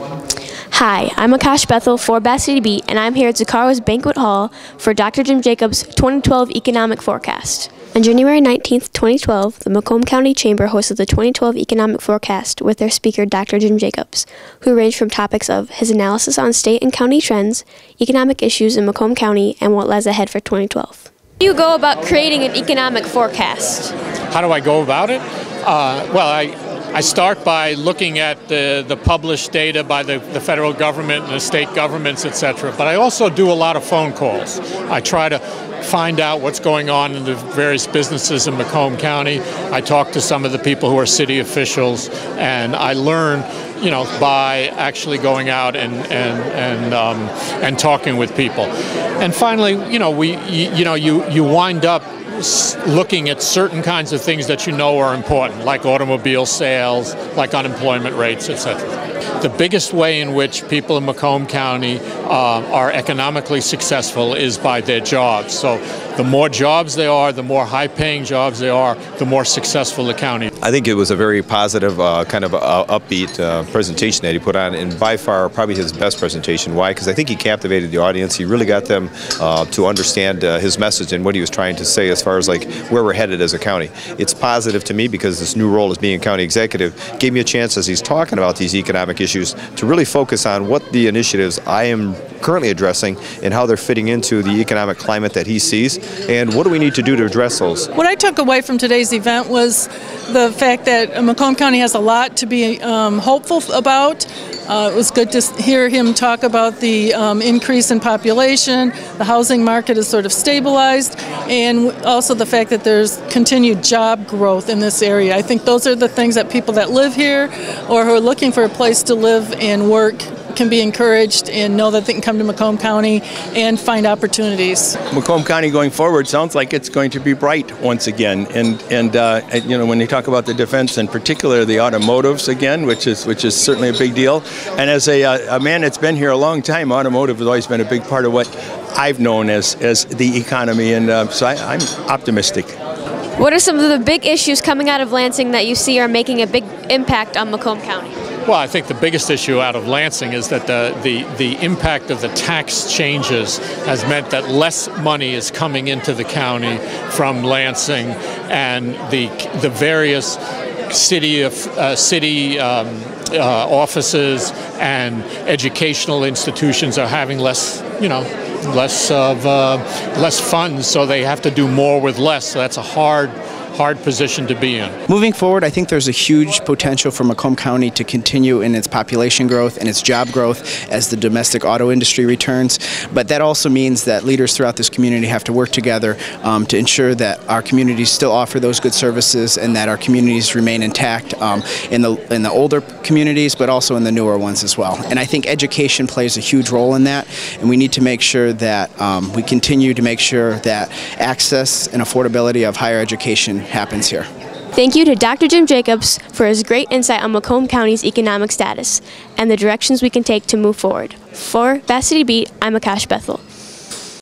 Hi, I'm Akash Bethel for Bass City Beat, and I'm here at Zuccaro's Banquet Hall for Dr. Jim Jacobs' 2012 Economic Forecast. On January 19, 2012, the Macomb County Chamber hosted the 2012 Economic Forecast with their speaker, Dr. Jim Jacobs, who ranged from topics of his analysis on state and county trends, economic issues in Macomb County, and what lies ahead for 2012. How do you go about creating an economic forecast? How do I go about it? I start by looking at the published data by the federal government and the state governments, etc. But I also do a lot of phone calls. I try to find out what's going on in the various businesses in Macomb County. I talk to some of the people who are city officials, and I learn, by actually going out and talking with people. And finally, you wind up looking at certain kinds of things that are important, like automobile sales, like unemployment rates, etc. The biggest way in which people in Macomb County are economically successful is by their jobs. So the more jobs there are, the more high-paying jobs there are, the more successful the county. I think it was a very positive, kind of upbeat presentation that he put on, and by far probably his best presentation. Why? Because I think he captivated the audience. He really got them to understand his message and what he was trying to say as far as like where we're headed as a county. It's positive to me because this new role as being a county executive gave me a chance, as he's talking about these economic issues, to really focus on what the initiatives I am currently addressing and how they're fitting into the economic climate that he sees, and what do we need to do to address those. What I took away from today's event was the fact that Macomb County has a lot to be hopeful about. It was good to hear him talk about the increase in population, the housing market is sort of stabilized, and also the fact that there's continued job growth in this area. I think those are the things that people that live here or who are looking for a place to live and work can be encouraged and know that they can come to Macomb County and find opportunities. Macomb County going forward sounds like it's going to be bright once again, and when you talk about the defense, in particular the automotives again, which is certainly a big deal. And as a man that's been here a long time, automotive has always been a big part of what I've known as the economy, and so I'm optimistic. What are some of the big issues coming out of Lansing that you see are making a big impact on Macomb County? Well, I think the biggest issue out of Lansing is that the impact of the tax changes has meant that less money is coming into the county from Lansing, and the various city offices and educational institutions are having less funds, so they have to do more with less. So that's a hard position to be in. Moving forward, I think there's a huge potential for Macomb County to continue in its population growth and its job growth as the domestic auto industry returns. But that also means that leaders throughout this community have to work together to ensure that our communities still offer those good services and that our communities remain intact in the older communities, but also in the newer ones as well. And I think education plays a huge role in that, and we need to make sure that we continue to make sure that access and affordability of higher education happens here. Thank you to Dr. Jim Jacobs for his great insight on Macomb County's economic status and the directions we can take to move forward. For Bass City Beat, I'm Akash Bethel.